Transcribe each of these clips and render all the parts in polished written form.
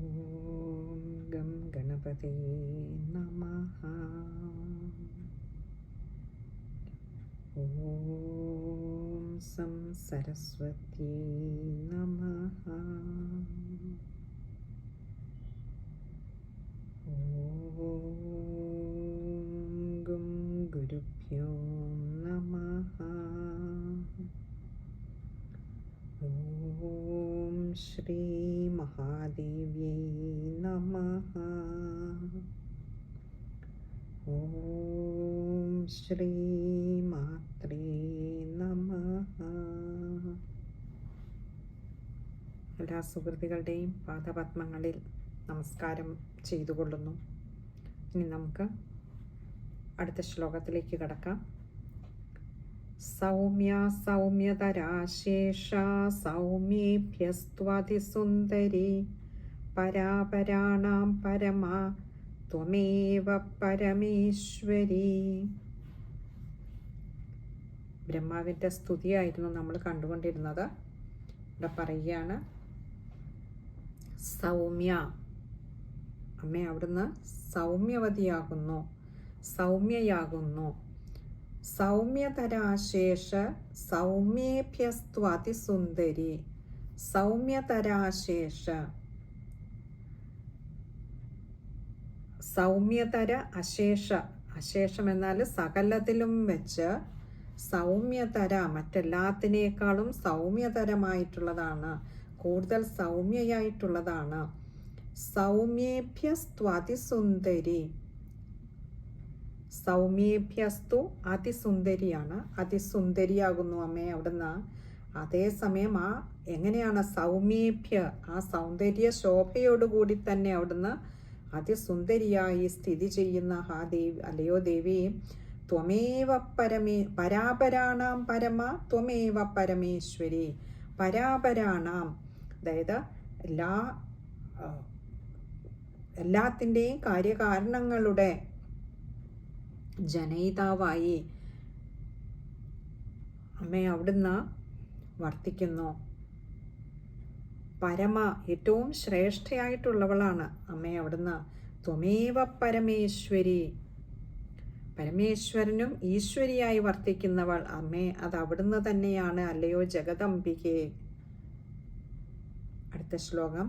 ഓം gum ഗണപതേ നമഃ. ഓം some സരസ്വത്യേ നമഃ. ഓം gum ഗുരുഭ്യോ നമഃ. ഓം ശ്രീ മഹാദേവ്യൈ നമഃ. ഓം ശ്രീ മാത്രേ നമഃ. എല്ലാ സുഹൃത്തുക്കളുടെയും പാദപത്മങ്ങളിൽ നമസ്കാരം ചെയ്തുകൊള്ളുന്നു. ഇനി നമുക്ക് അടുത്ത ശ്ലോകത്തിലേക്ക് കടക്കാം. സൗമ്യ സൗമ്യതരാശേഷ സൗമ്യേഭ്യസ്ത്വതിസുന്ദരി പരാപരാണാം പരമാ ത്വമേവ പരമേശ്വരി. ബ്രഹ്മാവിൻ്റെ സ്തുതിയായിരുന്നു നമ്മൾ കണ്ടുകൊണ്ടിരുന്നത്. ഇവിടെ പറയുകയാണ്, സൗമ്യ, അമ്മ അവിടുന്ന് സൗമ്യവതിയാകുന്നു, സൗമ്യയാകുന്നു. സൗമ്യതരാശേഷ സൗമ്യേഭ്യസ്ത്വതിസുന്ദരി. സൗമ്യതരാശേഷ, സൗമ്യതര അശേഷ, അശേഷം എന്നാൽ സകലത്തിലും വെച്ച് സൗമ്യതര, മറ്റെല്ലാത്തിനേക്കാളും സൗമ്യതരമായിട്ടുള്ളതാണ്, കൂടുതൽ സൗമ്യയായിട്ടുള്ളതാണ്. സൗമ്യേഭ്യസ്ത്വതിസുന്ദരി, സൗമ്യേഭ്യസ്തു അതിസുന്ദരിയാണ്, അതിസുന്ദരിയാകുന്നു അമ്മേ അവിടുന്ന്. അതേസമയം എങ്ങനെയാണ് സൗമ്യേഭ്യ, ആ സൗന്ദര്യ ശോഭയോടുകൂടി തന്നെ അവിടുന്ന് അതിസുന്ദരിയായി സ്ഥിതി ചെയ്യുന്ന ദേവി, അല്ലയോ ദേവി, ത്വമേവ പരാപരാണാം പരമ ത്വമേവ പരമേശ്വരി. പരാപരാണാം, അതായത് എല്ലാത്തിൻ്റെയും കാര്യകാരണങ്ങളുടെ ജനയിതാവായി അമ്മ അവിടുന്ന് വർത്തിക്കുന്നു. പരമ, ഏറ്റവും ശ്രേഷ്ഠയായിട്ടുള്ളവളാണ് അമ്മ അവിടുന്ന്. ത്വമേവ പരമേശ്വരി, പരമേശ്വരനും ഈശ്വരിയായി വർത്തിക്കുന്നവൾ അമ്മേ, അത് അവിടുന്ന് തന്നെയാണ്, അല്ലയോ ജഗദംബികെ. അടുത്ത ശ്ലോകം.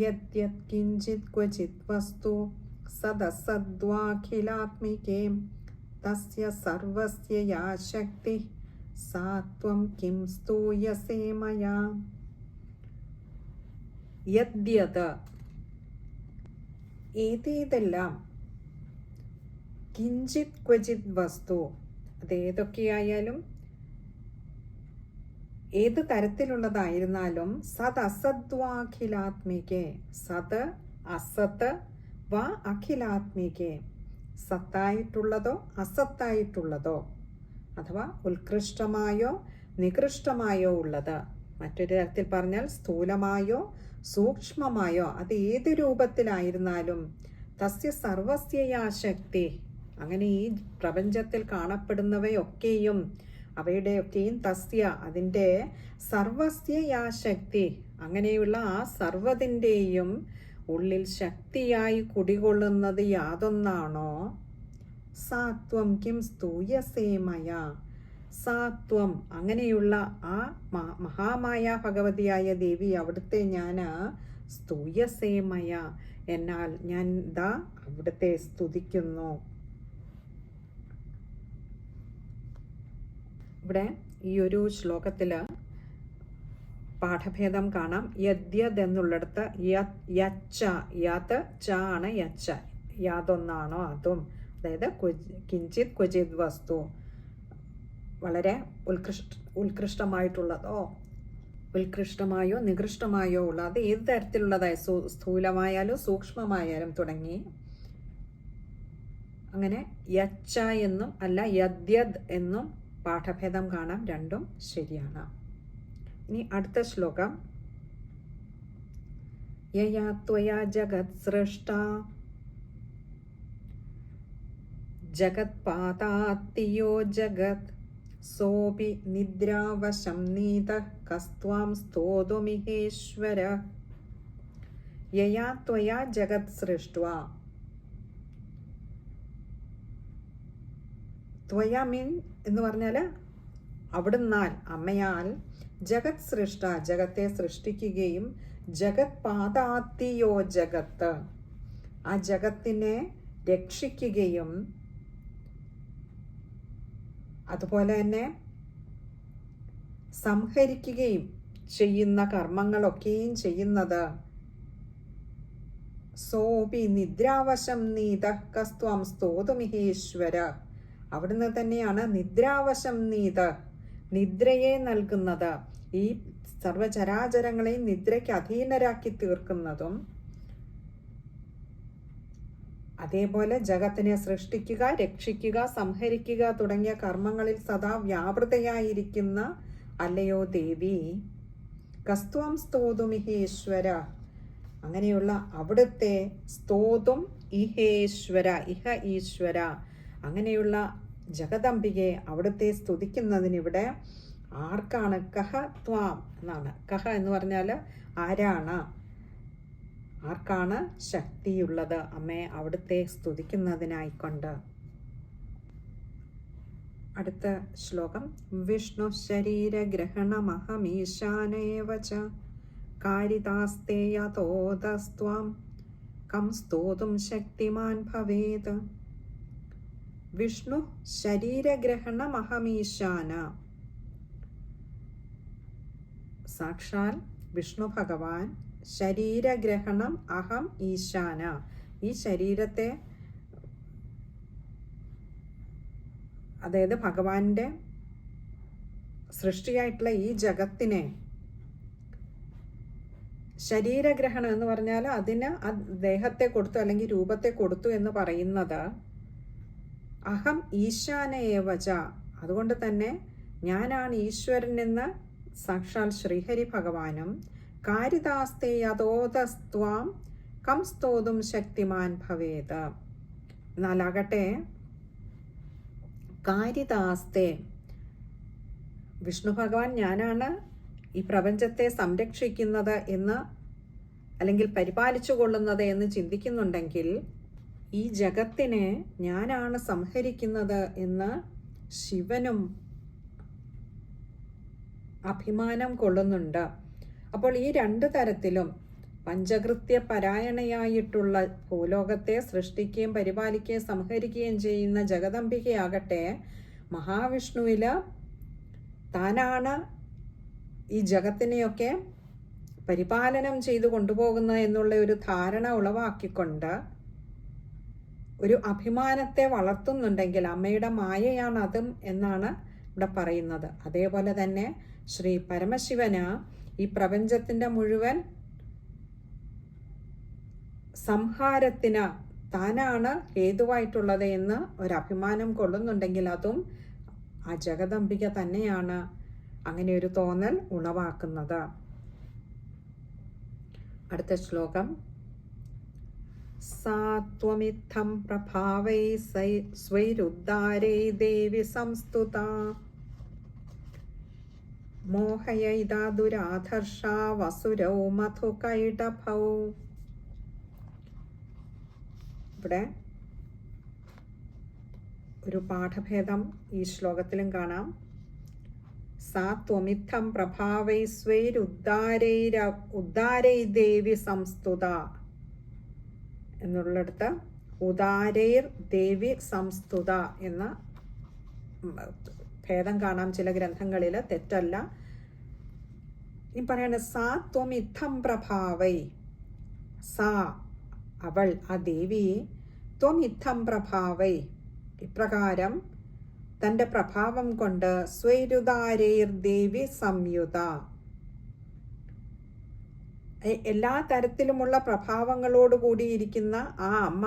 യദ്യത് കിഞ്ചിത് ക്വചിത് വസ്തു സദസദ്വാഖിലാത്മികേ തസ്യ സർവസ്യ യാ ശക്തി സാ ത്വം കിം സ്തൂയസേ മയാ. യദ്യത്, ഏതേതെല്ലാം, കിഞ്ചിത് ക്വചിത് വസ്തു, അതേതൊക്കെയായാലും ഏത് തരത്തിലുള്ളതായിരുന്നാലും, സത് അസദ്വാഖിലാത്മികേ, സത് അസത്ത് വ അഖിലാത്മികേ, സത്തായിട്ടുള്ളതോ അസത്തായിട്ടുള്ളതോ, അഥവാ ഉത്കൃഷ്ടമായോ നികൃഷ്ടമായോ ഉള്ളത്, മറ്റൊരു തരത്തിൽ പറഞ്ഞാൽ സ്ഥൂലമായോ സൂക്ഷ്മമായോ, അത് ഏത് രൂപത്തിലായിരുന്നാലും, തസ്യ സർവസ്യയാ ശക്തി, അങ്ങനെ ഈ പ്രപഞ്ചത്തിൽ കാണപ്പെടുന്നവയൊക്കെയും അവയുടെയൊക്കെയും തസ്യ, അതിൻ്റെ സർവസ്യയാ ശക്തി, അങ്ങനെയുള്ള ആ സർവ്വതിൻ്റെയും ഉള്ളിൽ ശക്തിയായി കുടികൊള്ളുന്നത് യാതൊന്നാണോ, സാത്വം കിം സ്തൂയസേ മയാ. സാത്വം, അങ്ങനെയുള്ള ആ മഹാമായ ഭഗവതിയായ ദേവി അവിടുത്തെ ഞാൻ സ്തൂയസേ മയാ, എന്നാൽ ഞാൻ ദാ അവിടുത്തെ സ്തുതിക്കുന്നു. ഇവിടെ ഈ ഒരു ശ്ലോകത്തിൽ പാഠഭേദം കാണാം. യദ്യത് എന്നുള്ളിടത്ത് യച്ച, യത് ച ആണ് യച്ച, യാതൊന്നാണോ അതും, അതായത് കിഞ്ചിത് ക്വചിത് വസ്തു, വളരെ ഉത്കൃഷ്ടമായിട്ടുള്ളതോ ഉത്കൃഷ്ടമായോ നികൃഷ്ടമായോ ഉള്ള, അത് ഏത് തരത്തിലുള്ളതായി, സ്ഥൂലമായാലും സൂക്ഷ്മമായാലും തുടങ്ങി, അങ്ങനെ യച്ച എന്നും അല്ല യദ്യത് എന്നും പാഠഭേദം കാണാം, രണ്ടും ശരിയാണ്. ഇനി അടുത്ത ശ്ലോകം. യയാ ത്വയാ ജഗത് സൃഷ്ടാ ജഗത്പാതാത്തിയോ ജഗത് സോപി നിദ്രാവശം നീതഃ കസ്ത്വാം സ്തോതുമിഹേശ്വര യയാ ത്വയാ ജഗത് സൃഷ്ട്വാ. ത്വയാ മീൻ എന്ന് പറഞ്ഞാൽ അവിടുന്നാൽ, അമ്മയാൽ, ജഗത് സൃഷ്ട ജഗത്തെ സൃഷ്ടിക്കുകയും ജഗത് പാതാത്തിയോ ജഗത്ത് ആ ജഗത്തിനെ രക്ഷിക്കുകയും അതുപോലെ തന്നെ സംഹരിക്കുകയും ചെയ്യുന്ന കർമ്മങ്ങളൊക്കെയും ചെയ്യുന്നത് സോപി നിദ്രാവശം നീതഃ കസ്ത്വാം സ്തോതുമിഹേശ്വര. അവിടുന്ന് തന്നെയാണ് നിദ്രാവശം നീതഃ, നിദ്രയെ നൽകുന്നത്, ഈ സർവചരാചരങ്ങളെയും നിദ്രയ്ക്ക് അധീനരാക്കി തീർക്കുന്നതും, അതേപോലെ ജഗത്തിനെ സൃഷ്ടിക്കുക, രക്ഷിക്കുക, സംഹരിക്കുക തുടങ്ങിയ കർമ്മങ്ങളിൽ സദാ വ്യാപൃതയായിരിക്കുന്ന അല്ലയോ ദേവി. കസ്ത്വം സ്തോതുമിഹേശ്വര, അങ്ങനെയുള്ള അവിടുത്തെ സ്തോതും ഇഹേശ്വര, ഇഹ ഈശ്വര, അങ്ങനെയുള്ള ജഗദംബികയെ അവിടുത്തെ സ്തുതിക്കുന്നതിനിവിടെ ആർക്കാണ്? കഹ ത്വാം എന്നാണ്. കഹ എന്ന് പറഞ്ഞാൽ ആരാണ്, ആർക്കാണ് ശക്തിയുള്ളത് അമ്മയെ അവിടുത്തെ സ്തുതിക്കുന്നതിനായിക്കൊണ്ട്. അടുത്ത ശ്ലോകം. വിഷ്ണു ശരീരഗ്രഹണമഹമീശാനേവ ച കാരിതാസ്തേ യതോതസ്ത്വാം കം സ്തോതും ശക്തിമാൻ ഭവേത്. വിഷ്ണു ശരീരഗ്രഹണമഹമീശാന, സാക്ഷാൽ വിഷ്ണു ഭഗവാൻ ശരീരഗ്രഹണം അഹം ഈശാന, ഈ ശരീരത്തെ, അതായത് ഭഗവാന്റെ സൃഷ്ടിയായിട്ടുള്ള ഈ ജഗത്തിനെ, ശരീരഗ്രഹണം എന്ന് പറഞ്ഞാൽ അതിന് ദേഹത്തെ കൊടുത്തു അല്ലെങ്കിൽ രൂപത്തെ കൊടുത്തു എന്ന് പറയുന്നത് അഹം ഈശാന ഏവച, അതുകൊണ്ട് തന്നെ ഞാനാണ് ഈശ്വരൻ എന്ന് സാക്ഷാൽ ശ്രീഹരി ഭഗവാനും കാരിതാസ്തേ യതോതസ്ത്വാം കം സ്തോതും ശക്തിമാൻ ഭവേത്. എന്നാലാകട്ടെ കാരിതാസ്തേ, വിഷ്ണു ഭഗവാൻ ഞാനാണ് ഈ പ്രപഞ്ചത്തെ സംരക്ഷിക്കുന്നത് എന്ന് അല്ലെങ്കിൽ പരിപാലിച്ചു കൊള്ളുന്നത് എന്ന് ചിന്തിക്കുന്നുണ്ടെങ്കിൽ ഈ ജഗത്തിനെ ഞാനാണ് സംഹരിക്കുന്നത് എന്ന് ശിവനും അഭിമാനം കൊള്ളുന്നുണ്ട്. അപ്പോൾ ഈ രണ്ട് തരത്തിലും പഞ്ചകൃത്യ പരായണയായിട്ടുള്ള ഭൂലോകത്തെ സൃഷ്ടിക്കുകയും പരിപാലിക്കുകയും സംഹരിക്കുകയും ചെയ്യുന്ന ജഗദംബികയാകട്ടെ മഹാവിഷ്ണുവിൽ താനാണ് ഈ ജഗത്തിനെയൊക്കെ പരിപാലനം ചെയ്തു കൊണ്ടുപോകുന്നത് എന്നുള്ള ഒരു ധാരണ ഉളവാക്കിക്കൊണ്ട് ഒരു അഭിമാനത്തെ വളർത്തുന്നുണ്ടെങ്കിൽ അമ്മയുടെ മായയാണ് അതും എന്നാണ് ഇവിടെ പറയുന്നത്. അതേപോലെ തന്നെ ശ്രീ പരമശിവന് ഈ പ്രപഞ്ചത്തിൻ്റെ മുഴുവൻ സംഹാരത്തിന് താനാണ് ഹേതുവായിട്ടുള്ളത് എന്ന് ഒരഭിമാനം കൊള്ളുന്നുണ്ടെങ്കിൽ അതും ആ ജഗദംബിക തന്നെയാണ് അങ്ങനെ ഒരു തോന്നൽ ഉളവാക്കുന്നത്. അടുത്ത ശ്ലോകം. സാത്വമിത്തം പ്രഭാവൈ സ്വൈരുദ്ധാരൈ ദേവി സംസ്തുതാ മോഹയൈതാ ദുരാധർഷാ വസുരൗ മധുകൈടഭൗ. ഇവിടെ ഒരു പാഠഭേദം ഈ ശ്ലോകത്തിലും കാണാം. സാത്വമിത്തം പ്രഭാവൈ സ്വൈരുദ്ധാരൈ ദേവി സംസ്തുത എന്നുള്ളിടത്ത് ഉദാരൈർ ദേവി സംസ്തുത എന്ന ഭേദം കാണാം ചില ഗ്രന്ഥങ്ങളിൽ, തെറ്റല്ല. ഈ പറയാണ് സാത്വമിത്തം പ്രഭാവൈ, സാ അവൾ ആ ദേവി, ത്വമിത്തം പ്രഭാവൈ ഇപ്രകാരം തൻ്റെ പ്രഭാവം കൊണ്ട് സ്വൈരുദാരൈർ ദേവി സംയുത, എല്ലാ തരത്തിലുമുള്ള പ്രഭാവങ്ങളോട് കൂടിയിരിക്കുന്ന ആ അമ്മ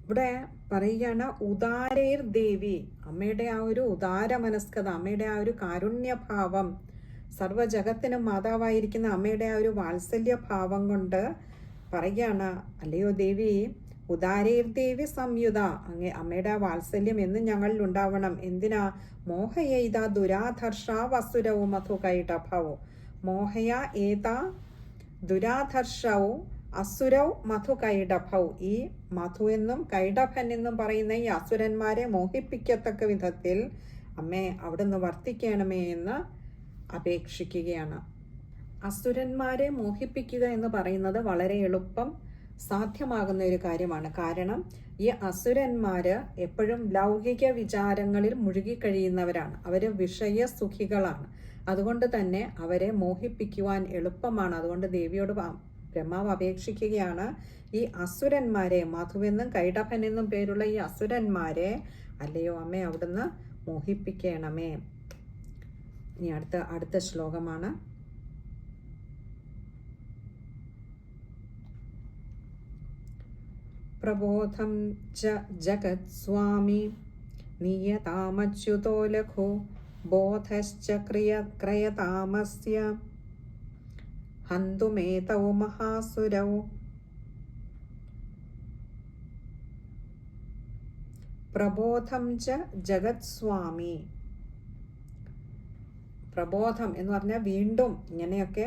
ഇവിടെ പറയുകയാണ് ഉദാരൈർ ദേവി, അമ്മയുടെ ആ ഒരു ഉദാര മനസ്കത, അമ്മയുടെ ആ ഒരു കാരുണ്യഭാവം സർവ്വജഗത്തിനും മാതാവായിരിക്കുന്ന അമ്മയുടെ ആ ഒരു വാത്സല്യ ഭാവം കൊണ്ട് പറയുകയാണ്, അല്ലയോ ദേവി, ഉദാരേർദേവി സംയുത, അമ്മയുടെ ആ വാത്സല്യം എന്നും ഞങ്ങളിൽ ഉണ്ടാവണം. എന്തിനാ? മോഹയേതാ ദുരാധർഷ വസുരവും മധു കൈടഭവും. മോഹയ ഏതാ ദുരാധർഷവും അസുരവ് മധു കൈടഭൗ. ഈ മധു എന്നും കൈടഭൻ എന്നും പറയുന്ന ഈ അസുരന്മാരെ മോഹിപ്പിക്കത്തക്ക വിധത്തിൽ അമ്മേ അവിടുന്ന് വർത്തിക്കണമേ എന്ന് അപേക്ഷിക്കുകയാണ്. അസുരന്മാരെ മോഹിപ്പിക്കുക എന്ന് പറയുന്നത് വളരെ എളുപ്പം സാധ്യമാകുന്ന ഒരു കാര്യമാണ്. കാരണം ഈ അസുരന്മാര് എപ്പോഴും ലൗകിക വിചാരങ്ങളിൽ മുഴുകിക്കഴിയുന്നവരാണ്. അവര് വിഷയസുഖികളാണ്. അതുകൊണ്ട് തന്നെ അവരെ മോഹിപ്പിക്കുവാൻ എളുപ്പമാണ്. അതുകൊണ്ട് ദേവിയോട് ബ്രഹ്മാവ് അപേക്ഷിക്കുകയാണ്, ഈ അസുരന്മാരെ, മധുവെന്നും കൈടഭനെന്നും പേരുള്ള ഈ അസുരന്മാരെ അല്ലയോ അമ്മേ അവിടുന്ന് മോഹിപ്പിക്കണമേ. ഇനി അടുത്ത ശ്ലോകമാണ്. പ്രബോധം ച ജഗത് സ്വാമി നിയതാമച്യുതോ ലഘു ബോധശ്ച ക്രയതാമസ്യ ഹന്തുമേതൗ മഹാസുരൗ. പ്രബോധം ച ജഗത് സ്വാമി. പ്രബോധം എന്ന് പറഞ്ഞാൽ വീണ്ടും ഇങ്ങനെയൊക്കെ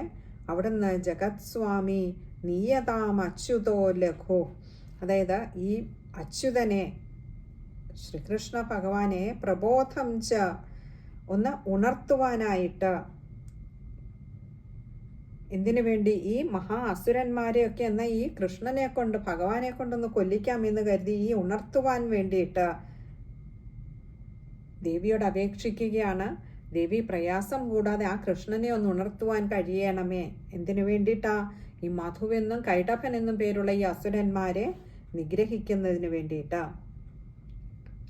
അവിടുന്ന് ജഗത് സ്വാമി നിയതാം അച്യുതോ ലഘു, അതായത് ഈ അച്യുതനെ, ശ്രീകൃഷ്ണ ഭഗവാനെ പ്രബോധം ച ഒന്ന് ഉണർത്തുവാനായിട്ട്. എന്തിനു വേണ്ടി? ഈ മഹാ അസുരന്മാരെയൊക്കെ എന്ന ഈ കൃഷ്ണനെ കൊണ്ട്, ഭഗവാനെ കൊണ്ടൊന്ന് കൊല്ലിക്കാമെന്ന് കരുതി ഈ ഉണർത്തുവാൻ വേണ്ടിയിട്ട് ദേവിയോട് അപേക്ഷിക്കുകയാണ്. ദേവി പ്രയാസം കൂടാതെ ആ കൃഷ്ണനെ ഒന്ന് ഉണർത്തുവാൻ കഴിയണമേ. എന്തിനു വേണ്ടിയിട്ടാ? ഈ മധുവെന്നും കൈടഭൻ എന്നും പേരുള്ള ഈ അസുരന്മാരെ നിഗ്രഹിക്കുന്നതിന് വേണ്ടിയിട്ടാ.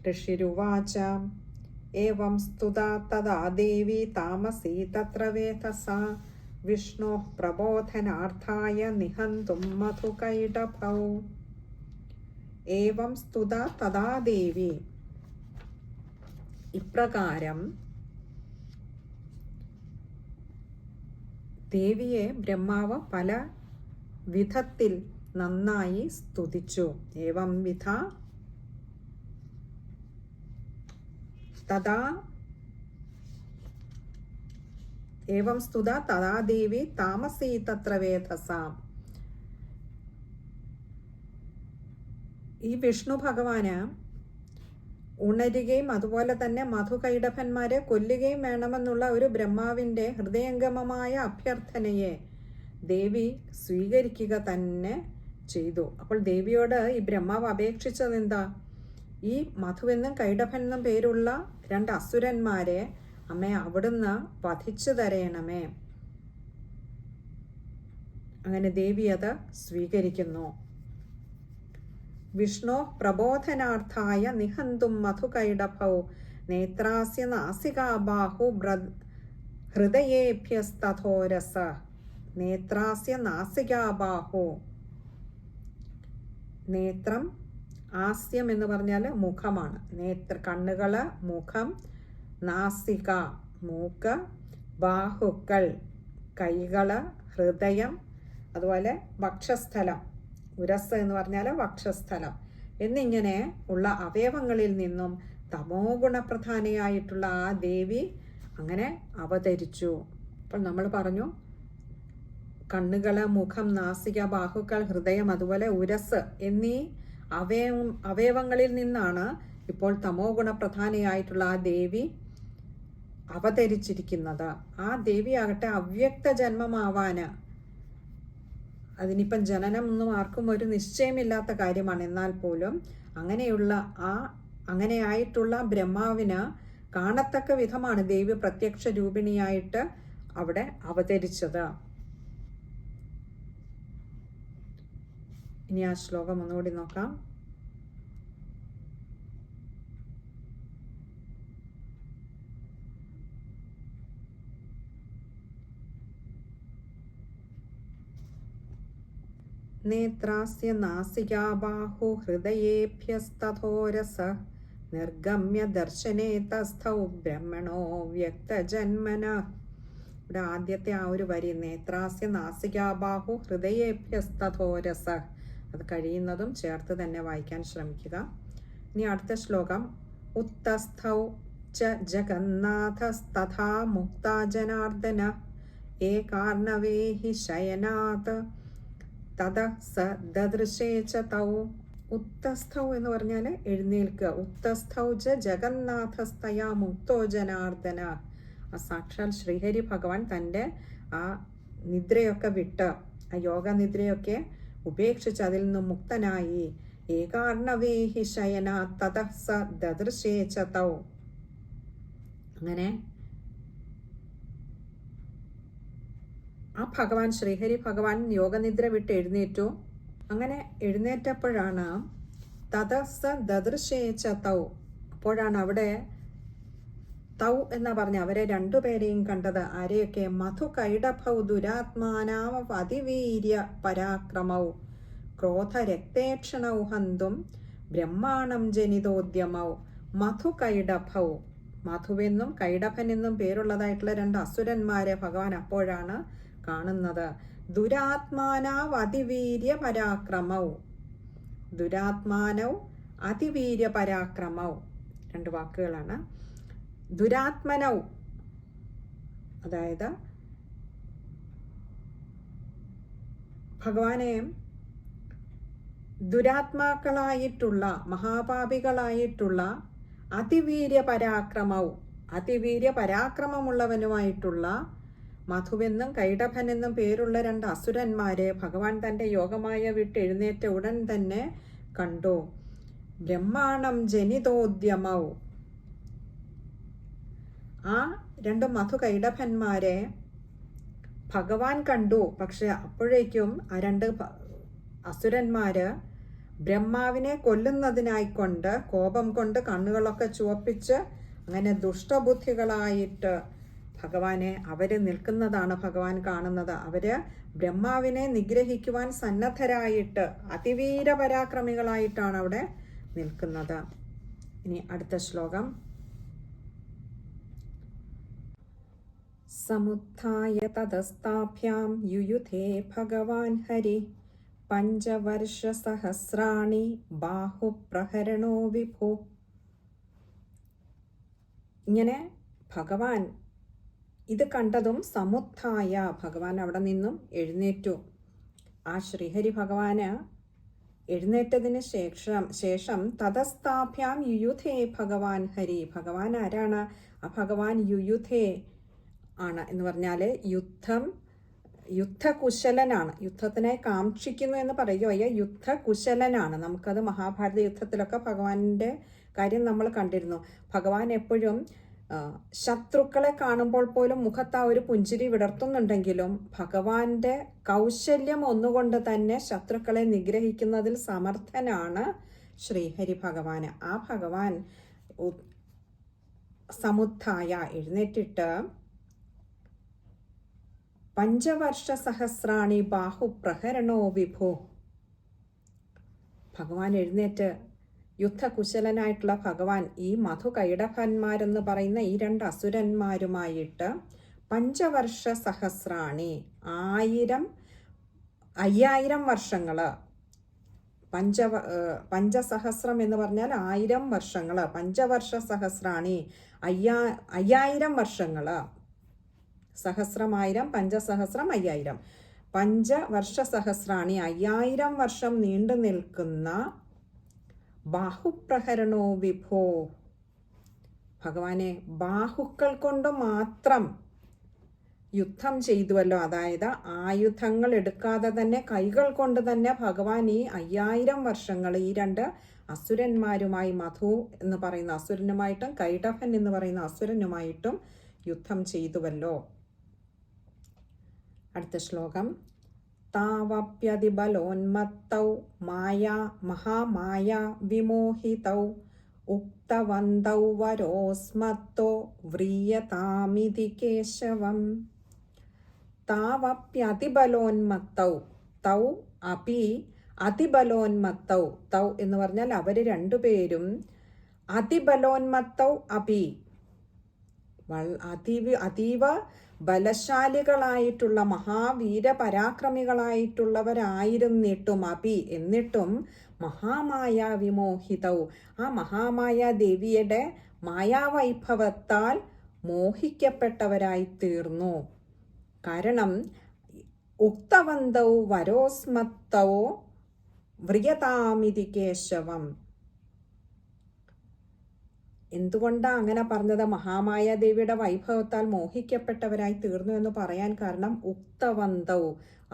ഋഷിരുവാച ഏവം സ്തുതാ തദാ ദേവി താമസീ തത്ര വേധസാ വിഷ്ണു പ്രബോധനാർത്ഥായ നിഹന്തും മധുകൈടഭൗ. ഏവം സ്തുത തഥാ ദേവി. ഇപ്രകാരം ദേവിയെ ബ്രഹ്മാവ് പല വിധത്തിൽ നന്നായി സ്തുതിച്ചു. ഏവം വിധ തഥാ ഏവം സ്തുത തഥാ ദേവി താമസീ തത്ര വേധസാം. ഈ വിഷ്ണു ഭഗവാന് ഉണരുകയും അതുപോലെ തന്നെ മധുകൈടഭന്മാരെ കൊല്ലുകയും വേണമെന്നുള്ള ഒരു ബ്രഹ്മാവിൻ്റെ ഹൃദയംഗമമായ അഭ്യർത്ഥനയെ ദേവി സ്വീകരിക്കുക തന്നെ ചെയ്തു. അപ്പോൾ ദേവിയോട് ഈ ബ്രഹ്മാവ് അപേക്ഷിച്ചത് എന്താ? ഈ മധുവെന്നും കൈടഭനെന്നും പേരുള്ള രണ്ട് അസുരന്മാരെ അമ്മേ അവിടുന്ന് വധിച്ചു തരയണമേ. അങ്ങനെ ദേവി അത് സ്വീകരിക്കുന്നു. വിഷ്ണു പ്രബോധനാർത്ഥായ നിഹന്തും മധുകൈടഭൗ നേത്രാസ്യ നാസികാബാഹു ഹൃദയേഭ്യസ്തഥോരസ. നേത്രാസ്യ നാസികാബാഹു. നേത്രം, ആസ്യം എന്ന് പറഞ്ഞാൽ മുഖമാണ്. കണ്ണുകള്, മുഖം, നാസിക മൂക്ക്, ബാഹുക്കൾ കൈകള്, ഹൃദയം, അതുപോലെ വക്ഷസ്ഥലം, ഉരസ് എന്ന് പറഞ്ഞാൽ വക്ഷസ്ഥലം എന്നിങ്ങനെ ഉള്ള അവയവങ്ങളിൽ നിന്നും തമോ ഗുണപ്രധാനിയായിട്ടുള്ള ആ ദേവി അങ്ങനെ അവതരിച്ചു. അപ്പോൾ നമ്മൾ പറഞ്ഞു കണ്ണുകള്, മുഖം, നാസിക, ബാഹുക്കൾ, ഹൃദയം, അതുപോലെ ഉരസ് എന്നീ അവയവങ്ങളിൽ നിന്നാണ് ഇപ്പോൾ തമോ ഗുണപ്രധാനിയായിട്ടുള്ള ആ ദേവി അവതരിച്ചിരിക്കുന്നത്. ആ ദേവിയാകട്ടെ അവ്യക്ത ജന്മമാവാന്, അതിനിപ്പം ജനനം ഒന്നും ആർക്കും ഒരു നിശ്ചയമില്ലാത്ത കാര്യമാണ്. എന്നാൽ പോലും അങ്ങനെയായിട്ടുള്ള ബ്രഹ്മാവിന് കാണത്തക്ക വിധമാണ് ദേവി പ്രത്യക്ഷ രൂപിണിയായിട്ട് അവിടെ അവതരിച്ചത്. ഇനി ആ ശ്ലോകം ഒന്നുകൂടി നോക്കാം. നേത്രാസ്യ നാസികാബാഹു ഹൃദയേഭ്യസ്തഥോരസ നിർഗമ്യ ദർശനേ തസ്ഥൗ ബ്രഹ്മണോ വ്യക്തജന്മന ഇവിടെ ആദ്യത്തെ ആ ഒരു വരി, നേത്രാസ്യ നാസികാബാഹു ഹൃദയേഭ്യസ്തഥോരസ, അത് കഴിയുന്നതും ചേർത്ത് തന്നെ വായിക്കാൻ ശ്രമിക്കുക. ഇനി അടുത്ത ശ്ലോകം, ഉത്തസ്ഥൗ ച ജഗന്നാഥസ്തഥാ മുക്താ ജനാർദ്ദന ഏകാർണവേ ഹി ശയനാത് തത സ ദദൃശേ ച തൗ. ഉത്തസ്ഥൗ എന്ന് പറഞ്ഞാൽ എഴുന്നേൽക്കുക. ഉത്തസ്ഥൗ ച ജഗന്നാഥസ്തയാ മുക്തോ ജനാർദ്ദന. ആ സാക്ഷാൽ ശ്രീഹരി ഭഗവാൻ തൻ്റെ ആ നിദ്രയൊക്കെ വിട്ട്, ആ യോഗ നിദ്രയൊക്കെ ഉപേക്ഷിച്ച് അതിൽ നിന്നും മുക്തനായി, ഏകാർണവേ ഹി ശയന തത സ ദദൃശേ ച തൗ. അങ്ങനെ ആ ഭഗവാൻ, ശ്രീഹരി ഭഗവാൻ യോഗനിദ്ര വിട്ട് എഴുന്നേറ്റു. അങ്ങനെ എഴുന്നേറ്റപ്പോഴാണ് തത സ ദദൃശേ ച തൗ, അപ്പോഴാണ് അവിടെ തൗ എന്ന് പറഞ്ഞ അവരെ രണ്ടുപേരെയും കണ്ടത്. ആരെയൊക്കെ? മധു കൈഡഭൗ ദുരാത്മാനാം അതിവീര്യ പരാക്രമൗ ക്രോധ രക്തേക്ഷണൗ ഹന്തും ബ്രഹ്മാണം ജനിതോദ്യമൗ. മധു കൈഡഭൗ, മധുവെന്നും കൈഡഭനെന്നും പേരുള്ളതായിട്ടുള്ള രണ്ട് അസുരന്മാരെ ഭഗവാൻ അപ്പോഴാണ് കാണുന്നത്. ദുരാത്മാനാവ് അതിവീര്യ പരാക്രമൗ, ദുരാത്മാനൗ അതിവീര്യ പരാക്രമൗ, രണ്ട് വാക്കുകളാണ്. ദുരാത്മനൗ അതായത് ഭഗവാനെ ദുരാത്മാക്കളായിട്ടുള്ള മഹാപാപികളായിട്ടുള്ള അതിവീര്യ പരാക്രമൗ, അതിവീര്യ പരാക്രമമുള്ളവനുമായിട്ടുള്ള മധുവെന്നും കൈഡഭനെന്നും പേരുള്ള രണ്ട് അസുരന്മാരെ ഭഗവാൻ തൻ്റെ യോഗമായ വിട്ട് എഴുന്നേറ്റ ഉടൻ തന്നെ കണ്ടു. ബ്രഹ്മാണം ജനിതോദ്യമൗ, ആ രണ്ട് മധു കൈഡഭന്മാരെ ഭഗവാൻ കണ്ടു. പക്ഷെ അപ്പോഴേക്കും ആ രണ്ട് അസുരന്മാര് ബ്രഹ്മാവിനെ കൊല്ലുന്നതിനായിക്കൊണ്ട് കോപം കൊണ്ട് കണ്ണുകളൊക്കെ ചുവപ്പിച്ച് അങ്ങനെ ദുഷ്ടബുദ്ധികളായിട്ട് ഭഗവാനെ അവര് നിൽക്കുന്നതാണ് ഭഗവാൻ കാണുന്നത്. അവര് ബ്രഹ്മാവിനെ നിഗ്രഹിക്കുവാൻ സന്നദ്ധരായിട്ട് അതിവീര പരാക്രമികളായിട്ടാണ് അവിടെ നിൽക്കുന്നത്. ഇനി അടുത്ത ശ്ലോകം, സമുത്ഥായ തതസ്താഭ്യാം യുയുധേ ഭഗവാൻ ഹരി പഞ്ചവർഷസഹസ്രാണി ബാഹുപ്രഹരണോ വിഭു. ഇങ്ങനെ ഭഗവാൻ ഇത് കണ്ടതും സമുത്ഥായ, ഭഗവാൻ അവിടെ നിന്നും എഴുന്നേറ്റു. ആ ശ്രീഹരി ഭഗവാന് എഴുന്നേറ്റതിന് ശേഷം തതസ്ഥാഭ്യാം യുയുധേ ഭഗവാൻ ഹരി. ഭഗവാൻ ആരാണ്? ആ ഭഗവാൻ യുയുധേ ആണ് എന്ന് പറഞ്ഞാൽ യുദ്ധകുശലനാണ്. യുദ്ധത്തിനായി കാക്ഷിക്കുന്നു എന്ന് പറയുകയോ യുദ്ധകുശലനാണ്. നമുക്കത് മഹാഭാരത യുദ്ധത്തിലൊക്കെ ഭഗവാന്റെ കാര്യം നമ്മൾ കണ്ടിരുന്നു. ഭഗവാൻ എപ്പോഴും ശത്രുക്കളെ കാണുമ്പോൾ പോലും മുഖത്ത് ആ ഒരു പുഞ്ചിരി വിടർത്തുന്നുണ്ടെങ്കിലും ഭഗവാന്റെ കൗശല്യം ഒന്നുകൊണ്ട് തന്നെ ശത്രുക്കളെ നിഗ്രഹിക്കുന്നതിൽ സമർത്ഥനാണ് ശ്രീഹരി ഭഗവാന്. ആ ഭഗവാൻ സമുത്ഥായ എഴുന്നേറ്റിട്ട് പഞ്ചവർഷസഹസ്രാണി ബാഹുപ്രഹരണോ വിഭു. ഭഗവാൻ എഴുന്നേറ്റ് യുദ്ധകുശലനായിട്ടുള്ള ഭഗവാൻ ഈ മധു കൈഡഭന്മാരെന്ന് പറയുന്ന ഈ രണ്ട് അസുരന്മാരുമായിട്ട് പഞ്ചവർഷസഹസ്രാണി 5000 വർഷങ്ങള്, പഞ്ചസഹസ്രം എന്ന് പറഞ്ഞാൽ 1000 വർഷങ്ങള്, പഞ്ചവർഷസഹസ്രാണി 5000 വർഷങ്ങള്, സഹസ്രം 1000, പഞ്ചസഹസ്രം 5000, പഞ്ചവർഷസഹസ്രാണി 5000 വർഷം നീണ്ടു നിൽക്കുന്ന ബാഹുപ്രഹരണോ വിഭോ. ഭഗവാനെ ബാഹുക്കൾ കൊണ്ട് മാത്രം യുദ്ധം ചെയ്തുവല്ലോ. അതായത് ആയുധങ്ങൾ എടുക്കാതെ തന്നെ കൈകൾ കൊണ്ട് തന്നെ ഭഗവാൻ ഈ 5000 വർഷങ്ങൾ ഈ രണ്ട് അസുരന്മാരുമായി, മധു എന്ന് പറയുന്ന അസുരനുമായിട്ടും കൈഡഭൻ എന്ന് പറയുന്ന അസുരനുമായിട്ടും യുദ്ധം ചെയ്തുവല്ലോ. അടുത്ത ശ്ലോകം, താവപ്യതിബലോന്മത്തൗ മായാ മഹാമായ വിമോഹിതൗ ഉക്തവന്തൗ വരോസ്മത്തോ വ്രീയതാമിതി കേശവം. താവപ്യതിബലോന്മത്തൗ, തൗ അപി അതിബലോന്മത്തൗ, തൗ എന്ന് പറഞ്ഞാൽ അവര് രണ്ടുപേരും അതിബലോന്മത്തൗ അപി, അതീവ ബലശാലികളായിട്ടുള്ള മഹാവീരപരാക്രമികളായിട്ടുള്ളവരായിരുന്നിട്ടും എന്നിട്ടും മഹാമായ വിമോഹിതവും, ആ മഹാമായ ദേവിയുടെ മായാവൈഭവത്താൽ മോഹിക്കപ്പെട്ടവരായി തീർന്നു. കാരണം ഉക്തവന്തൗ വരോസ്മത്തോ വ്രിയതാമിതി കേശവം. എന്തുകൊണ്ടാണ് അങ്ങനെ പറഞ്ഞത്? മഹാമായ ദേവിയുടെ വൈഭവത്താൽ മോഹിക്കപ്പെട്ടവരായി തീർന്നു എന്ന് പറയാൻ കാരണം ഉക്തവന്തൗ,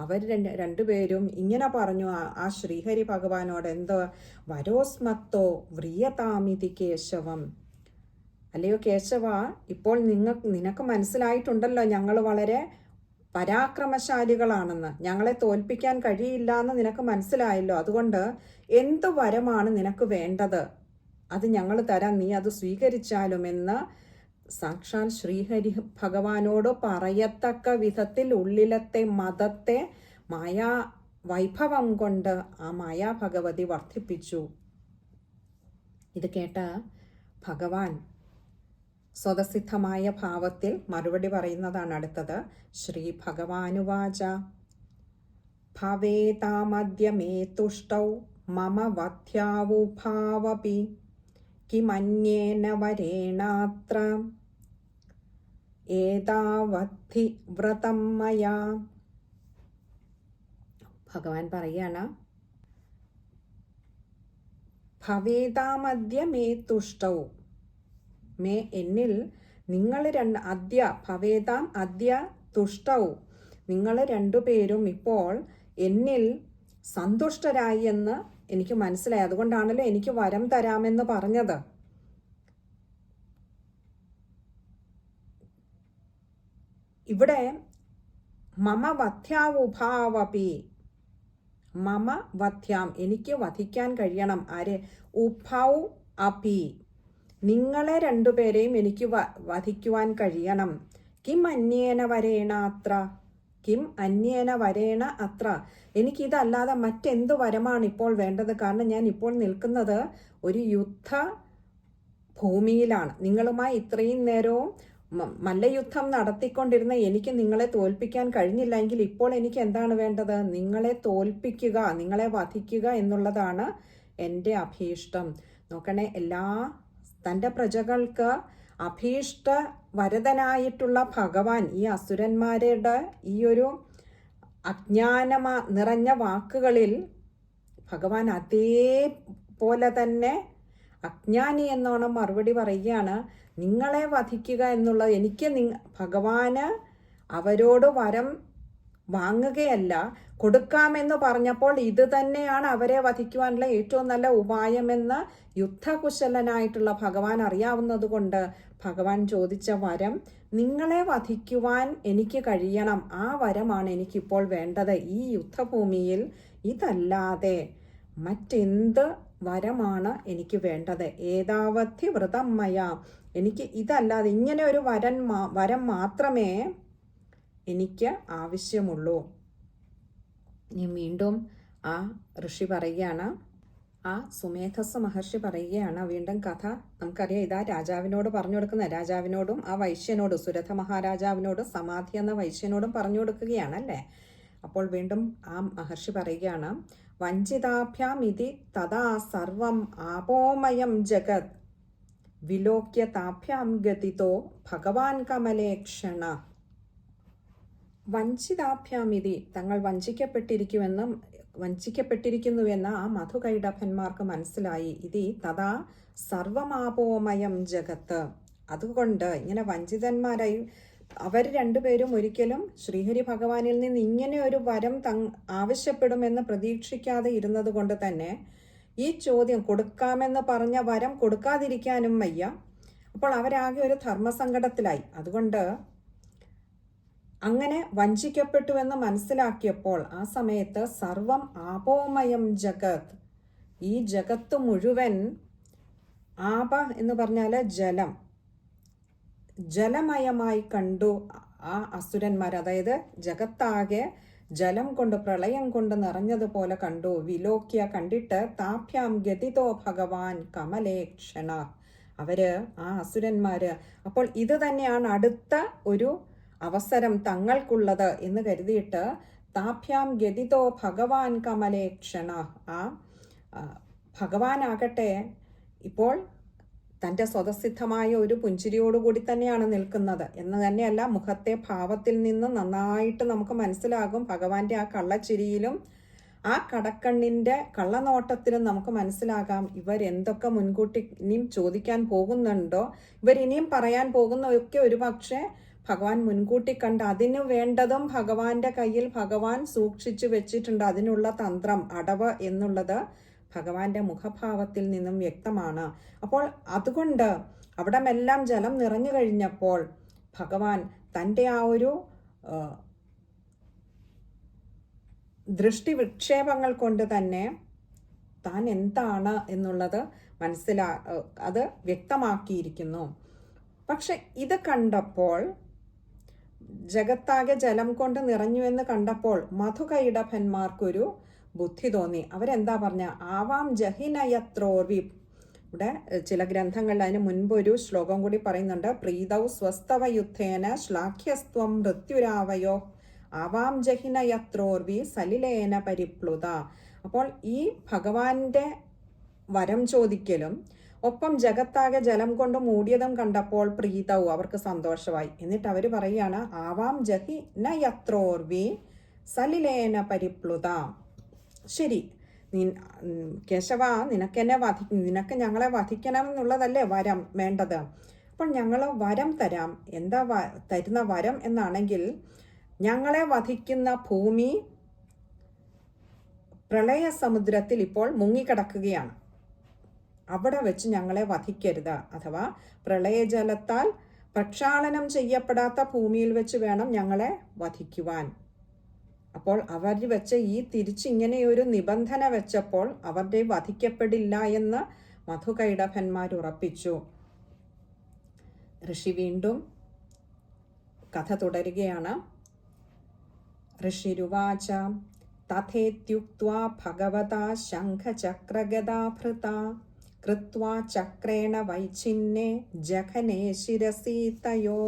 അവർ രണ്ടുപേരും ഇങ്ങനെ പറഞ്ഞു ആ ശ്രീഹരി ഭഗവാനോട്. എന്തോ? വരോസ്മത്തോ വ്രിയതാമിതി കേശവം. അല്ലയോ കേശവ, ഇപ്പോൾ നിനക്ക് മനസ്സിലായിട്ടുണ്ടല്ലോ ഞങ്ങൾ വളരെ പരാക്രമശാലികളാണെന്ന്, ഞങ്ങളെ തോൽപ്പിക്കാൻ കഴിയില്ല എന്ന് നിനക്ക് മനസ്സിലായല്ലോ. അതുകൊണ്ട് എന്തു വരമാണ് നിനക്ക് വേണ്ടത്? അത് ഞങ്ങൾ തരാം, നീ അത് സ്വീകരിച്ചാലുമെന്ന് സാക്ഷാൽ ശ്രീഹരി ഭഗവാനോട് പറയത്തക്ക വിധത്തിൽ ഉള്ളിലത്തെ മതത്തെ മായാ വൈഭവം കൊണ്ട് ആ മായാ ഭഗവതി വർദ്ധിപ്പിച്ചു. ഇത് കേട്ട ഭഗവാൻ സ്വതസിദ്ധമായ ഭാവത്തിൽ മറുപടി പറയുന്നതാണ് അടുത്തത്. ശ്രീ ഭഗവാനുവാച ഭവേതാമദ്യ മേ തുഷ്ടൗ മമ വധ്യാവുഭാവപി കിമന്യേന വരേണാത്ര ഏതാവദ്ധി വ്രതം മയാ. ഭഗവാൻ പറയാണ്, ഭവേതാമദ്യ മേ തുഷ്ടൗ, മേ എന്നിൽ നിങ്ങൾ അദ്യ ഭവേതാം അദ്യ തുഷ്ടൗ, നിങ്ങൾ രണ്ടുപേരും ഇപ്പോൾ എന്നിൽ സന്തുഷ്ടരായി എന്ന് എനിക്ക് മനസ്സിലായി. അതുകൊണ്ടാണല്ലോ എനിക്ക് വരം തരാമെന്ന് പറഞ്ഞത്. ഇവിടെ മമ വധ്യാവുഭാവപി, മമ വധ്യാം എനിക്ക് വധിക്കാൻ കഴിയണം. ആരെ? ഉഭൗ അപി, നിങ്ങളെ രണ്ടുപേരെയും എനിക്ക് വധിക്കുവാൻ കഴിയണം. കിം അന്യേന വരേണ അത്ര, കിം അന്യേന വരേണ അത്ര, എനിക്കിതല്ലാതെ മറ്റെന്തു വരമാണ് ഇപ്പോൾ വേണ്ടത്? കാരണം ഞാൻ ഇപ്പോൾ നിൽക്കുന്നത് ഒരു യുദ്ധ ഭൂമിയിലാണ്. നിങ്ങളുമായി ഇത്രയും നേരവും മല്ലയുദ്ധം നടത്തിക്കൊണ്ടിരുന്ന എനിക്ക് നിങ്ങളെ തോൽപ്പിക്കാൻ കഴിഞ്ഞില്ലെങ്കിൽ ഇപ്പോൾ എനിക്ക് എന്താണ് വേണ്ടത്? നിങ്ങളെ തോൽപ്പിക്കുക, നിങ്ങളെ വധിക്കുക എന്നുള്ളതാണ് എൻ്റെ അഭീഷ്ടം. നോക്കണേ, തൻ്റെ പ്രജകൾക്ക് അഭീഷ്ട വരദനായിട്ടുള്ള ഭഗവാൻ ഈ അസുരന്മാരുടെ ഈ ഒരു നിറഞ്ഞ വാക്കുകളിൽ ഭഗവാൻ അതേപോലെ തന്നെ അജ്ഞാനി എന്നോണം മറുപടി പറയുകയാണ്. നിങ്ങളെ വധിക്കുക എന്നുള്ളത് എനിക്ക് ഭഗവാന് അവരോട് വരം വാങ്ങുകയല്ല, കൊടുക്കാമെന്ന് പറഞ്ഞപ്പോൾ ഇത് തന്നെയാണ് അവരെ വധിക്കുവാനുള്ള ഏറ്റവും നല്ല ഉപായമെന്ന് യുദ്ധകുശലനായിട്ടുള്ള ഭഗവാൻ അറിയാവുന്നത് കൊണ്ട് ഭഗവാൻ ചോദിച്ച വരം, നിങ്ങളെ വധിക്കുവാൻ എനിക്ക് കഴിയണം, ആ വരമാണ് എനിക്കിപ്പോൾ വേണ്ടത് ഈ യുദ്ധഭൂമിയിൽ. ഇതല്ലാതെ മറ്റെന്ത് വരമാണ് എനിക്ക് വേണ്ടത്? ഏതാവധി വ്രതം മയ, എനിക്ക് ഇതല്ലാതെ ഇങ്ങനെ ഒരു വരം മാത്രമേ എനിക്ക് ആവശ്യമുള്ളൂ. ഇനി വീണ്ടും ആ ഋഷി പറയുകയാണ്, ആ സുമേധസ് മഹർഷി പറയുകയാണ് വീണ്ടും കഥ. നമുക്കറിയാം, ഇതാ രാജാവിനോട് പറഞ്ഞു കൊടുക്കുന്ന, രാജാവിനോടും ആ വൈശ്യനോടും സുരഥ മഹാരാജാവിനോടും സമാധി എന്ന വൈശ്യനോടും പറഞ്ഞു കൊടുക്കുകയാണല്ലേ. അപ്പോൾ വീണ്ടും ആ മഹർഷി പറയുകയാണ്, വഞ്ചിതാഭ്യാം ഇതി തഥാ സർവം ആപോമയം ജഗത് വിലോക്യ താഭ്യാം ഗതിതോ ഭഗവാൻ കമലേക്ഷണ. വഞ്ചിതാഭ്യാമിതി, തങ്ങൾ വഞ്ചിക്കപ്പെട്ടിരിക്കുന്നുവെന്ന് ആ മധുകൈടഭന്മാർക്ക് മനസ്സിലായി. ഇതി തഥാ സർവമാപോമയം ജഗത്ത്, അതുകൊണ്ട് ഇങ്ങനെ വഞ്ചിതന്മാരായി അവർ രണ്ടുപേരും ഒരിക്കലും ശ്രീഹരി ഭഗവാനിൽ നിന്ന് ഇങ്ങനെ ഒരു വരം ആവശ്യപ്പെടുമെന്ന് പ്രതീക്ഷിക്കാതെ ഇരുന്നത് കൊണ്ട് തന്നെ ഈ ചോദ്യം, കൊടുക്കാമെന്ന് പറഞ്ഞ വരം കൊടുക്കാതിരിക്കാനും വയ്യ. അപ്പോൾ അവരാകെ ഒരു ധർമ്മസങ്കടത്തിലായി. അതുകൊണ്ട് അങ്ങനെ വഞ്ചിക്കപ്പെട്ടുവെന്ന് മനസ്സിലാക്കിയപ്പോൾ ആ സമയത്ത് സർവം ആപോമയം ജഗത്, ഈ ജഗത്ത് മുഴുവൻ, ആപ എന്ന് പറഞ്ഞാൽ ജലം, ജലമയമായി കണ്ടു ആ അസുരന്മാർ. അതായത് ജഗത്താകെ ജലം കൊണ്ട്, പ്രളയം കൊണ്ട് നിറഞ്ഞതുപോലെ കണ്ടു. വിലോക്യ, കണ്ടിട്ട് താഭ്യാം ഗതിതോ ഭഗവാൻ കമലേക്ഷണ, അവര് ആ അസുരന്മാര്. അപ്പോൾ ഇത് തന്നെയാണ് അടുത്ത ഒരു അവസരം തങ്ങൾക്കുള്ളത് എന്ന് കരുതിയിട്ട് താഭ്യാം ഗതിതോ ഭഗവാൻ കമലേക്ഷണ. ആ ഭഗവാനാകട്ടെ ഇപ്പോൾ തൻ്റെ സ്വതസിദ്ധമായ ഒരു പുഞ്ചിരിയോടുകൂടി തന്നെയാണ് നിൽക്കുന്നത് എന്ന് തന്നെയല്ല, മുഖത്തെ ഭാവത്തിൽ നിന്ന് നന്നായിട്ട് നമുക്ക് മനസ്സിലാകും. ഭഗവാന്റെ ആ കള്ളച്ചിരിയിലും ആ കടക്കണ്ണിൻ്റെ കള്ളനോട്ടത്തിലും നമുക്ക് മനസ്സിലാകാം ഇവരെന്തൊക്കെ മുൻകൂട്ടി ഇനിയും ചോദിക്കാൻ പോകുന്നുണ്ടോ, ഇവരിനിയും പറയാൻ പോകുന്നതൊക്കെ ഒരു പക്ഷേ ഭഗവാൻ മുൻകൂട്ടി കണ്ട് അതിനു വേണ്ടതും ഭഗവാന്റെ കയ്യിൽ ഭഗവാൻ സൂക്ഷിച്ചു വെച്ചിട്ടുണ്ട്. അതിനുള്ള തന്ത്രം, അടവ് എന്നുള്ളത് ഭഗവാന്റെ മുഖഭാവത്തിൽ നിന്നും വ്യക്തമാണ്. അപ്പോൾ അതുകൊണ്ട് അവിടമെല്ലാം ജലം നിറഞ്ഞു കഴിഞ്ഞപ്പോൾ ഭഗവാൻ തൻ്റെ ആ ഒരു ദൃഷ്ടി വിക്ഷേപങ്ങൾ കൊണ്ട് തന്നെ താൻ എന്താണ് എന്നുള്ളത് അത് വ്യക്തമാക്കിയിരിക്കുന്നു. പക്ഷെ ഇത് കണ്ടപ്പോൾ, ജഗത്താകെ ജലം കൊണ്ട് നിറഞ്ഞുവെന്ന് കണ്ടപ്പോൾ മധുകൈടഭന്മാർക്കൊരു ബുദ്ധി തോന്നി. അവരെന്താ പറഞ്ഞ, ആവാം ജഹിനയത്രോർവി. ഇവിടെ ചില ഗ്രന്ഥങ്ങളിൽ അതിന് മുൻപ് ഒരു ശ്ലോകം കൂടി പറയുന്നുണ്ട്. പ്രീതൗ സ്വസ്തവ യുദ്ധേന ശ്ലാഘ്യസ്ത്വം മൃത്യുരാവയോ ആവാം ജഹിനയത്രോർവി സലിലേന പരിപ്ലുത. അപ്പോൾ ഈ ഭഗവാന്റെ വരം ചോദിക്കലും ഒപ്പം ജഗത്താകെ ജലം കൊണ്ട് മൂടിയതും കണ്ടപ്പോൾ പ്രീതൗ, അവർക്ക് സന്തോഷമായി. എന്നിട്ട് അവർ പറയുകയാണ്, ആവാം ജഹിനയത്രോർവി സലിലേന പരിപ്ലുത. ശരി കേശവ, നിനക്ക് ഞങ്ങളെ വധിക്കണം എന്നുള്ളതല്ലേ വരം വേണ്ടത്. അപ്പോൾ ഞങ്ങൾ വരം തരാം. എന്താ തരുന്ന വരം എന്നാണെങ്കിൽ, ഞങ്ങളെ വധിക്കുന്ന ഭൂമി പ്രളയ സമുദ്രത്തിൽ ഇപ്പോൾ മുങ്ങിക്കിടക്കുകയാണ്. അവിടെ വെച്ച് ഞങ്ങളെ വധിക്കരുത്. അഥവാ പ്രളയജലത്താൽ പ്രക്ഷാളനം ചെയ്യപ്പെടാത്ത ഭൂമിയിൽ വെച്ച് വേണം ഞങ്ങളെ വധിക്കുവാൻ. അപ്പോൾ അവർ വെച്ച ഈ തിരിച്ചിങ്ങനെയൊരു നിബന്ധന വെച്ചപ്പോൾ അവരുടെ വധിക്കപ്പെടില്ല എന്ന് മധുകൈടഭന്മാർ ഉറപ്പിച്ചു. ഋഷി വീണ്ടും കഥ തുടരുകയാണ്. ഋഷിരുവാച തഥേത്യുക്ത്വാ ഭഗവതാ ശംഖചക്രഗദാഭൃതാ കൃത്വാ ചക്രേണ വൈഛിന്നേ ജഘനേ ശിരസി തയോ.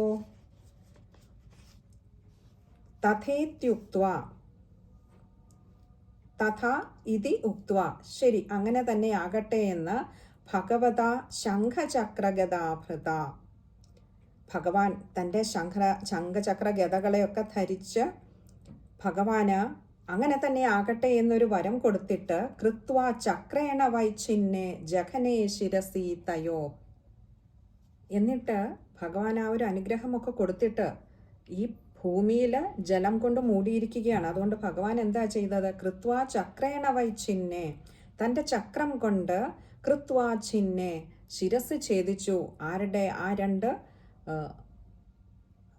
തഥേത്യുക്ത്വാ, തഥ ഇതി ഉക്ത്വാ, ശരി അങ്ങനെ തന്നെ ആകട്ടെ എന്ന് ഭഗവത ശംഖചക്രഗദാഭൃത, ഭഗവാൻ തൻ്റെ ശംഖചക്രഗദകളെയൊക്കെ ധരിച്ച് ഭഗവാന് അങ്ങനെ തന്നെ ആകട്ടെ എന്നൊരു വരം കൊടുത്തിട്ട് കൃത്വാ ചക്രേണ വൈഛിന്നേ ജഘനേ ശിരസി തയോ. എന്നിട്ട് ഭഗവാൻ ആ ഒരു അനുഗ്രഹമൊക്കെ കൊടുത്തിട്ട് ഈ ഭൂമിയിൽ ജലം കൊണ്ട് മൂടിയിരിക്കുകയാണ്. അതുകൊണ്ട് ഭഗവാൻ എന്താ ചെയ്തത്, കൃത്വാ ചക്രേണ വൈഛിന്നേ, തൻ്റെ ചക്രം കൊണ്ട് കൃത്വാ ഛിന്നേ, ശിരസ് ഛേദിച്ചു. ആരുടെ? ആ രണ്ട്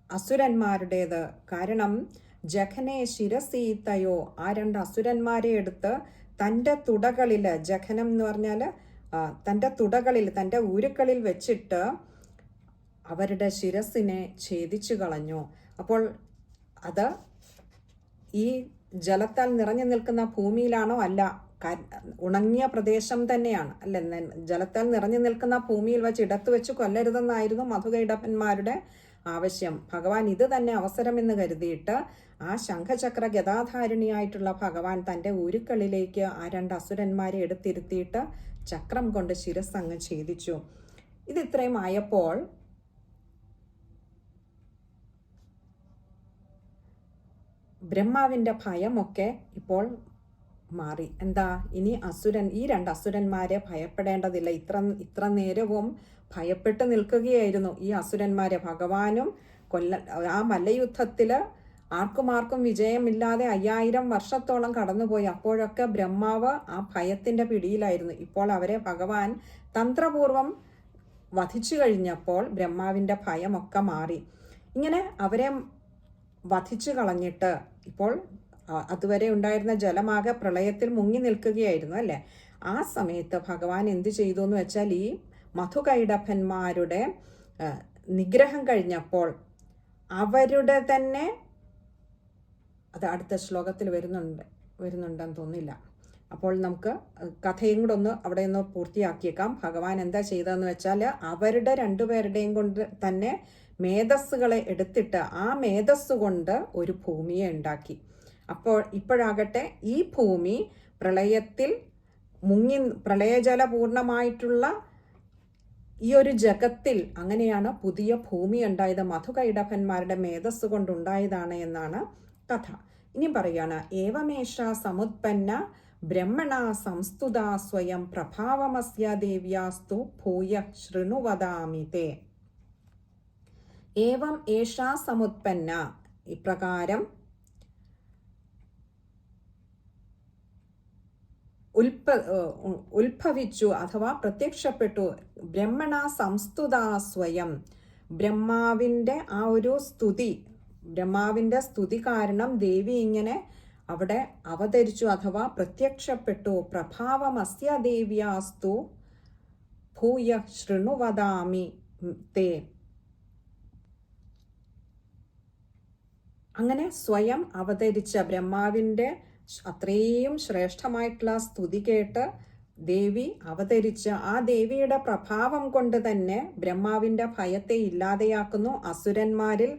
അസുരന്മാരുടേത്. കാരണം ജഘനേ ശിരസി തയോ, ആ രണ്ട് അസുരന്മാരെ എടുത്ത് തൻ്റെ തുടകളിൽ, ജഘനം എന്ന് പറഞ്ഞാൽ തൻ്റെ തുടകളിൽ, തൻ്റെ ഊരുക്കളിൽ വെച്ചിട്ട് അവരുടെ ശിരസിനെ ഛേദിച്ചു കളഞ്ഞു. അപ്പോൾ അത് ഈ ജലത്താൽ നിറഞ്ഞു നിൽക്കുന്ന ഭൂമിയിലാണോ? അല്ല, ഉണങ്ങിയ പ്രദേശം തന്നെയാണ്. അല്ല, ജലത്താൽ നിറഞ്ഞു നിൽക്കുന്ന ഭൂമിയിൽ വെച്ച് ഇടത്ത് വെച്ച് കൊല്ലരുതെന്നായിരുന്നു മധുകൈടഭന്മാരുടെ ആവശ്യം. ഭഗവാൻ ഇത് തന്നെ അവസരമെന്ന് കരുതിയിട്ട് ആ ശംഖചക്ര ഗദാധാരിണിയായിട്ടുള്ള ഭഗവാൻ തൻ്റെ ഊരുക്കളിലേക്ക് ആ രണ്ട് അസുരന്മാരെ എടുത്തിരുത്തിയിട്ട് ചക്രം കൊണ്ട് ശിരസ്സങ്ങ് ഛേദിച്ചു. ഇത് ഇത്രയും ആയപ്പോൾ ബ്രഹ്മാവിൻ്റെ ഭയമൊക്കെ ഇപ്പോൾ മാറി. എന്താ, ഇനി ഈ രണ്ട് അസുരന്മാരെ ഭയപ്പെടേണ്ടതില്ല. ഇത്ര നേരവും ഭയപ്പെട്ട് നിൽക്കുകയായിരുന്നു ഈ അസുരന്മാരെ. ഭഗവാനും ആ മല്ലയുദ്ധത്തിൽ ആർക്കും വിജയമില്ലാതെ 5000 വർഷത്തോളം കടന്നുപോയി. അപ്പോഴൊക്കെ ബ്രഹ്മാവ് ആ ഭയത്തിൻ്റെ പിടിയിലായിരുന്നു. ഇപ്പോൾ അവരെ ഭഗവാൻ തന്ത്രപൂർവം വധിച്ചു കഴിഞ്ഞപ്പോൾ ബ്രഹ്മാവിൻ്റെ ഭയമൊക്കെ മാറി. ഇങ്ങനെ അവരെ വധിച്ചു കളഞ്ഞിട്ട് ഇപ്പോൾ അതുവരെ ഉണ്ടായിരുന്ന ജലമാകെ പ്രളയത്തിൽ മുങ്ങി നിൽക്കുകയായിരുന്നു അല്ലേ. ആ സമയത്ത് ഭഗവാൻ എന്ത് ചെയ്തു എന്ന് വെച്ചാൽ, ഈ മധുകൈടഭന്മാരുടെ നിഗ്രഹം കഴിഞ്ഞപ്പോൾ അവരുടെ തന്നെ, അത് അടുത്ത ശ്ലോകത്തിൽ വരുന്നുണ്ടെന്ന് തോന്നില്ല. അപ്പോൾ നമുക്ക് കഥയും കൂടെ അവിടെ ഒന്ന് പൂർത്തിയാക്കിയേക്കാം. ഭഗവാൻ എന്താ ചെയ്തതെന്ന് വെച്ചാൽ, അവരുടെ രണ്ടുപേരുടെയും കൊണ്ട് തന്നെ മേധസ്സുകളെ എടുത്തിട്ട് ആ മേധസ്സുകൊണ്ട് ഒരു ഭൂമിയെ ഉണ്ടാക്കി. ഇപ്പോഴാകട്ടെ ഈ ഭൂമി പ്രളയത്തിൽ പ്രളയജലപൂർണമായിട്ടുള്ള ഈ ഒരു ജഗത്തിൽ അങ്ങനെയാണ് പുതിയ ഭൂമി ഉണ്ടായത്. മധുകൈടഭന്മാരുടെ മേധസ് കൊണ്ടുണ്ടായതാണ് എന്നാണ് കഥ. ഇനി പറയാണ്, ഏവമേഷ സമുത്പന്ന ബ്രഹ്മണ സംസ്തുത സ്വയം പ്രഭാവമസ്യ ദേവ്യാസ്തു ഭൂയ ശൃണുവദാമി തേ. ഏവം ഏഷ സമുത്പന്ന, ഇപ്രകാരം ഉത്ഭവിച്ചു അഥവാ പ്രത്യക്ഷപ്പെട്ടു. ബ്രഹ്മണ സംസ്തുത സ്വയം, ബ്രഹ്മാവിൻ്റെ ആ ഒരു സ്തുതി, ബ്രഹ്മാവിൻ്റെ സ്തുതി കാരണം ദേവി ഇങ്ങനെ അവിടെ അവതരിച്ചു അഥവാ പ്രത്യക്ഷപ്പെട്ടു. പ്രഭാവമസ്യ ദേവ്യാസ്തു ഭൂയ ശൃണുവദാമി തേ. അങ്ങനെ സ്വയം അവതരിച്ച ബ്രഹ്മാവിൻ്റെ അത്രയും ശ്രേഷ്ഠമായിട്ടുള്ള സ്തുതി കേട്ട് ദേവി അവതരിച്ച ആ ദേവിയുടെ പ്രഭാവം കൊണ്ട് തന്നെ ബ്രഹ്മാവിൻ്റെ ഭയത്തെ ഇല്ലാതെയാക്കുന്നു. അസുരന്മാരിൽ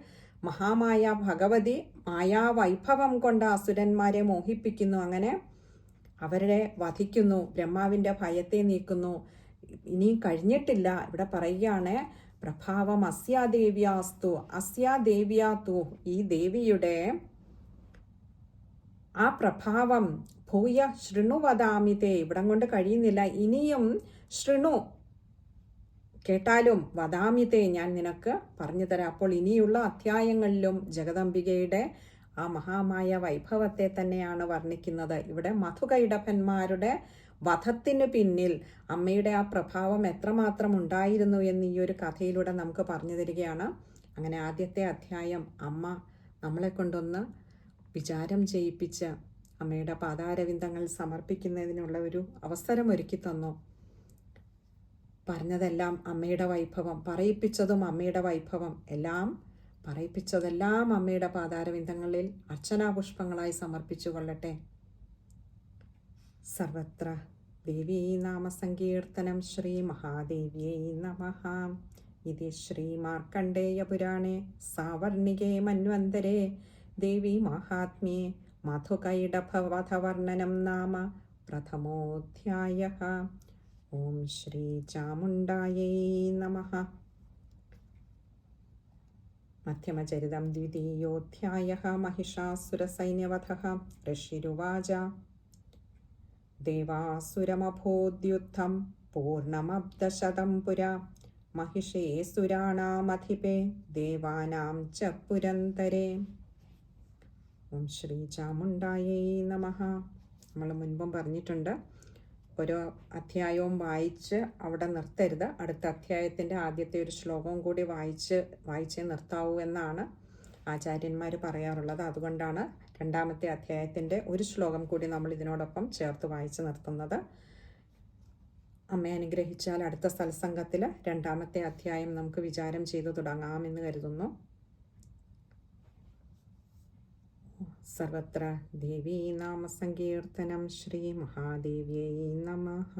മഹാമായ ഭഗവതി മായാവൈഭവം കൊണ്ട് അസുരന്മാരെ മോഹിപ്പിക്കുന്നു. അങ്ങനെ അവരെ വധിക്കുന്നു, ബ്രഹ്മാവിൻ്റെ ഭയത്തെ നീക്കുന്നു. ഇനിയും കഴിഞ്ഞിട്ടില്ല, ഇവിടെ പറയുകയാണ് പ്രഭാവം അസ്യാദേവ്യാസ്തു, അസ്യാദേവ്യാത്തു, ഈ ദേവിയുടെ ആ പ്രഭാവം ഭൂയ ശൃണുവദാമിതേ, ഇവിടം കൊണ്ട് കഴിയുന്നില്ല, ഇനിയും ശൃണു കേട്ടാലും വദാമിതേ, ഞാൻ നിനക്ക് പറഞ്ഞു തരാം. അപ്പോൾ ഇനിയുള്ള അധ്യായങ്ങളിലും ജഗദംബികയുടെ ആ മഹാമായ വൈഭവത്തെ തന്നെയാണ് വർണ്ണിക്കുന്നത്. ഇവിടെ മധുകൈടഭന്മാരുടെ വധത്തിനു പിന്നിൽ അമ്മയുടെ ആ പ്രഭാവം എത്രമാത്രം ഉണ്ടായിരുന്നു എന്ന് ഈ ഒരു കഥയിലൂടെ നമുക്ക് പറഞ്ഞു തരികയാണ്. അങ്ങനെ ആദ്യത്തെ അധ്യായം അമ്മ നമ്മളെ കൊണ്ടൊന്ന് വിചാരം ചെയ്യിപ്പിച്ച് അമ്മയുടെ പാതാരവിന്ദങ്ങൾ സമർപ്പിക്കുന്നതിനുള്ള ഒരു അവസരം ഒരുക്കി തന്നു. പറഞ്ഞതെല്ലാം അമ്മയുടെ വൈഭവം, പറയിപ്പിച്ചതും അമ്മയുടെ വൈഭവം, എല്ലാം പറയിപ്പിച്ചതെല്ലാം അമ്മയുടെ പാതാരവിന്ദങ്ങളിൽ അർച്ചനാപുഷ്പങ്ങളായി സമർപ്പിച്ചു കൊള്ളട്ടെ. സർവത്ര ദേവീ നാമസങ്കീർത്തനം. ശ്രീ മഹാദേവ്യൈ നമഃ. ഇതി ശ്രീ മാർക്കണ്ഡേയപുരാണേ സാവർണികേ മന്വന്തരേ ദേവീ മാഹാത്മ്യേ മധുകൈടഭവധവർണ്ണനം നാമ പ്രഥമോധ്യായഃ. ഓം ശ്രീ ചാമുണ്ഡായൈ നമഃ. മധ്യമചരിതം ദ്വിതീയോധ്യായഃ. മഹിഷാസുരസൈന്യവധഃ. ഋഷിരുവാച ദേവാസുരമഭൂദ്യുദ്ധം പൂർണ്ണമബ്ദശതം പുരാ महिषेऽसुराणामधिपे देवानां च पुरन्तरे. ഓം ശ്രീ ചാമുണ്ഡായൈ നമഃ. നമ്മൾ മുൻപും പറഞ്ഞിട്ടുണ്ട്, ഓരോ അധ്യായവും വായിച്ച് അവിടെ നിർത്തരുത്. അടുത്ത അധ്യായത്തിൻ്റെ ആദ്യത്തെ ഒരു ശ്ലോകവും കൂടി വായിച്ചേ നിർത്താവൂ എന്നാണ് ആചാര്യന്മാർ പറയാറുള്ളത്. അതുകൊണ്ടാണ് രണ്ടാമത്തെ അധ്യായത്തിൻ്റെ ഒരു ശ്ലോകം കൂടി നമ്മൾ ഇതിനോടൊപ്പം ചേർത്ത് വായിച്ച് നിർത്തുന്നത്. അമ്മയെ അനുഗ്രഹിച്ചാൽ അടുത്ത സത്സംഗത്തിൽ രണ്ടാമത്തെ അധ്യായം നമുക്ക് വിചാരം ചെയ്തു തുടങ്ങാമെന്ന് കരുതുന്നു. സർവത്ര ദേവീ നാമസങ്കീർത്തനം. ശ്രീ മഹാദേവ്യൈ നമഃ.